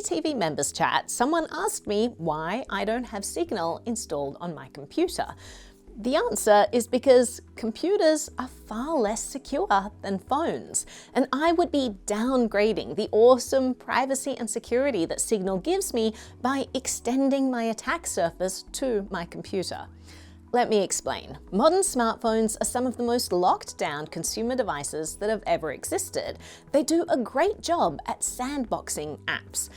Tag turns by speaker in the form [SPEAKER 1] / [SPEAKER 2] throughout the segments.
[SPEAKER 1] NBTV members chat, someone asked me why I don't have Signal installed on my computer. The answer is because computers are far less secure than phones, and I would be downgrading the awesome privacy and security that Signal gives me by extending my attack surface to my computer. Let me explain. Modern smartphones are some of the most locked down consumer devices that have ever existed. They do a great job at sandboxing apps.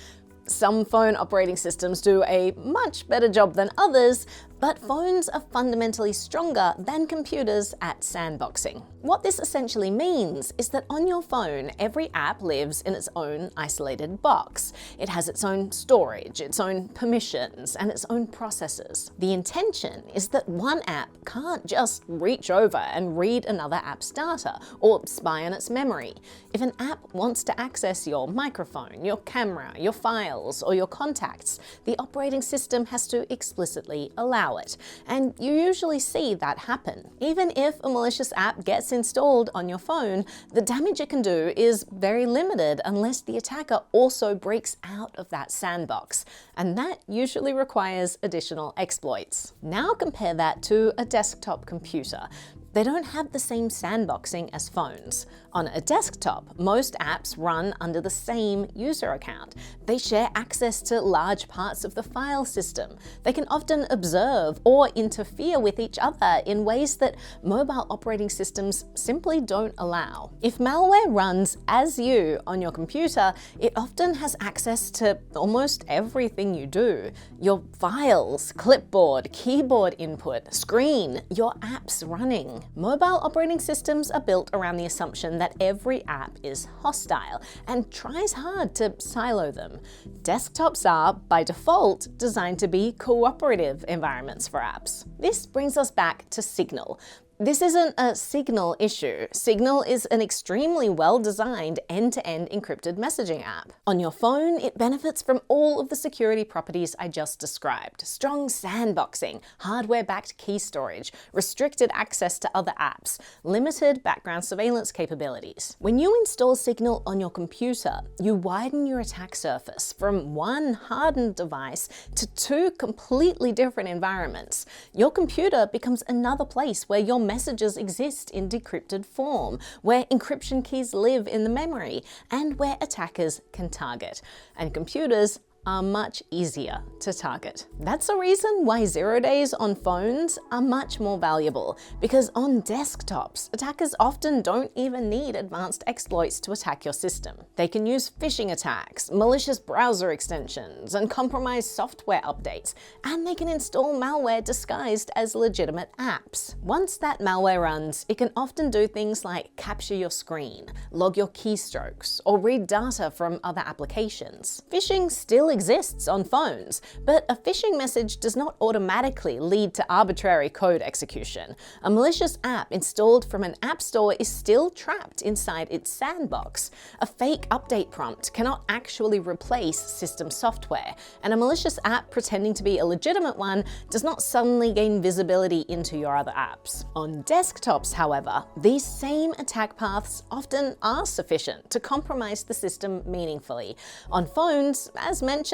[SPEAKER 1] Some phone operating systems do a much better job than others, but phones are fundamentally stronger than computers at sandboxing. What this essentially means is that on your phone, every app lives in its own isolated box. It has its own storage, its own permissions, and its own processes. The intention is that one app can't just reach over and read another app's data or spy on its memory. If an app wants to access your microphone, your camera, your files, or your contacts, the operating system has to explicitly allow it, and you usually see that happen. Even if a malicious app gets installed on your phone, the damage it can do is very limited unless the attacker also breaks out of that sandbox, and that usually requires additional exploits. Now compare that to a desktop computer. They don't have the same sandboxing as phones. On a desktop, most apps run under the same user account. They share access to large parts of the file system. They can often observe or interfere with each other in ways that mobile operating systems simply don't allow. If malware runs as you on your computer, it often has access to almost everything you do. Your files, clipboard, keyboard input, screen, your apps running. Mobile operating systems are built around the assumption that every app is hostile and tries hard to silo them. Desktops are, by default, designed to be cooperative environments for apps. This brings us back to Signal. This isn't a Signal issue. Signal is an extremely well-designed end-to-end encrypted messaging app. On your phone, it benefits from all of the security properties I just described. Strong sandboxing, hardware-backed key storage, restricted access to other apps, limited background surveillance capabilities. When you install Signal on your computer, you widen your attack surface from one hardened device to two completely different environments. Your computer becomes another place where your messages exist in decrypted form, where encryption keys live in the memory, and where attackers can target. And computers are much easier to target. That's a reason why 0 days on phones are much more valuable, because on desktops, attackers often don't even need advanced exploits to attack your system. They can use phishing attacks, malicious browser extensions, and compromised software updates, and they can install malware disguised as legitimate apps. Once that malware runs, it can often do things like capture your screen, log your keystrokes, or read data from other applications. Phishing still exists on phones, but a phishing message does not automatically lead to arbitrary code execution. A malicious app installed from an app store is still trapped inside its sandbox. A fake update prompt cannot actually replace system software, and a malicious app pretending to be a legitimate one does not suddenly gain visibility into your other apps. On desktops, however, these same attack paths often are sufficient to compromise the system meaningfully. On phones, as mentioned,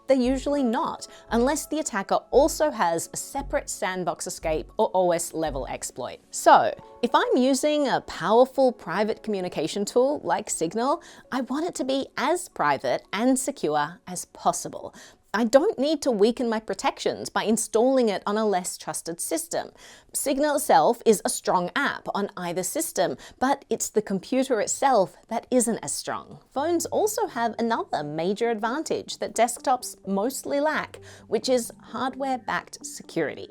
[SPEAKER 1] they're usually not, unless the attacker also has a separate sandbox escape or OS level exploit. So, if I'm using a powerful private communication tool like Signal, I want it to be as private and secure as possible. I don't need to weaken my protections by installing it on a less trusted system. Signal itself is a strong app on either system, but it's the computer itself that isn't as strong. Phones also have another major advantage that desktops mostly lack, which is hardware-backed security.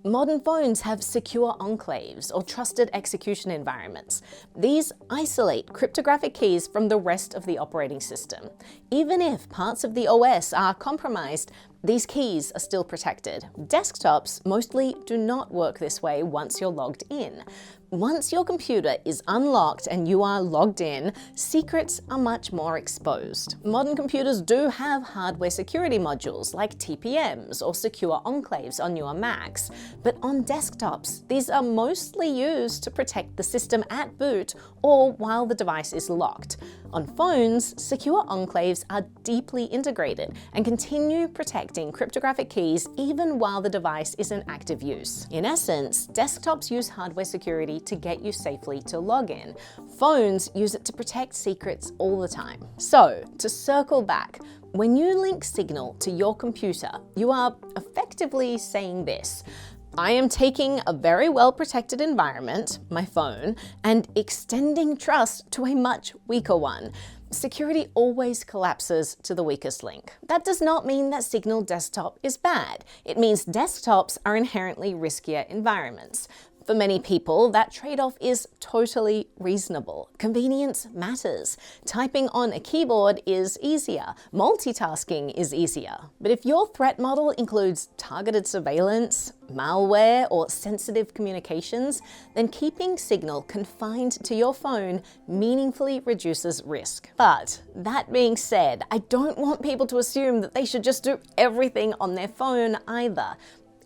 [SPEAKER 1] Modern phones have secure enclaves or trusted execution environments. These isolate cryptographic keys from the rest of the operating system. Even if parts of the OS are compromised, these keys are still protected. Desktops mostly do not work this way once you're logged in. Once your computer is unlocked and you are logged in, secrets are much more exposed. Modern computers do have hardware security modules like TPMs or secure enclaves on newer Macs, but on desktops, these are mostly used to protect the system at boot or while the device is locked. On phones, secure enclaves are deeply integrated and continue protecting cryptographic keys even while the device is in active use. In essence, desktops use hardware security to get you safely to log in. Phones use it to protect secrets all the time. So, to circle back, when you link Signal to your computer, you are effectively saying this: I am taking a very well-protected environment, my phone, and extending trust to a much weaker one. Security always collapses to the weakest link. That does not mean that Signal Desktop is bad. It means desktops are inherently riskier environments. For many people, that trade-off is totally reasonable. Convenience matters. Typing on a keyboard is easier. Multitasking is easier. But if your threat model includes targeted surveillance, malware, or sensitive communications, then keeping Signal confined to your phone meaningfully reduces risk. But that being said, I don't want people to assume that they should just do everything on their phone either.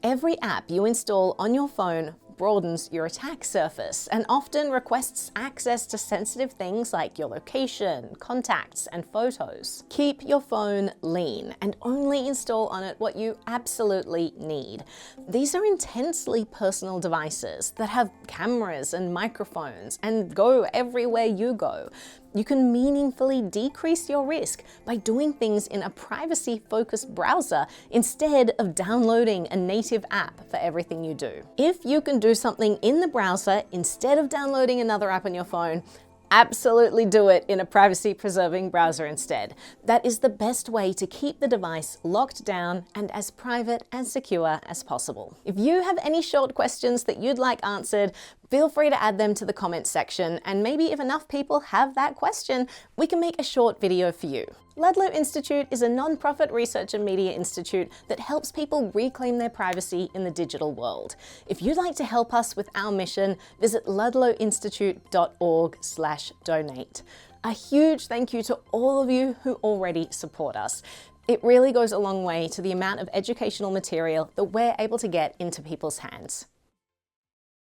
[SPEAKER 1] Every app you install on your phone broadens your attack surface and often requests access to sensitive things like your location, contacts, and photos. Keep your phone lean and only install on it what you absolutely need. These are intensely personal devices that have cameras and microphones and go everywhere you go. You can meaningfully decrease your risk by doing things in a privacy-focused browser instead of downloading a native app for everything you do. If you can do something in the browser instead of downloading another app on your phone, absolutely do it in a privacy-preserving browser instead. That is the best way to keep the device locked down and as private and secure as possible. If you have any short questions that you'd like answered, feel free to add them to the comments section, and maybe if enough people have that question, we can make a short video for you. Ludlow Institute is a non-profit research and media institute that helps people reclaim their privacy in the digital world. If you'd like to help us with our mission, visit ludlowinstitute.org/donate. A huge thank you to all of you who already support us. It really goes a long way to the amount of educational material that we're able to get into people's hands.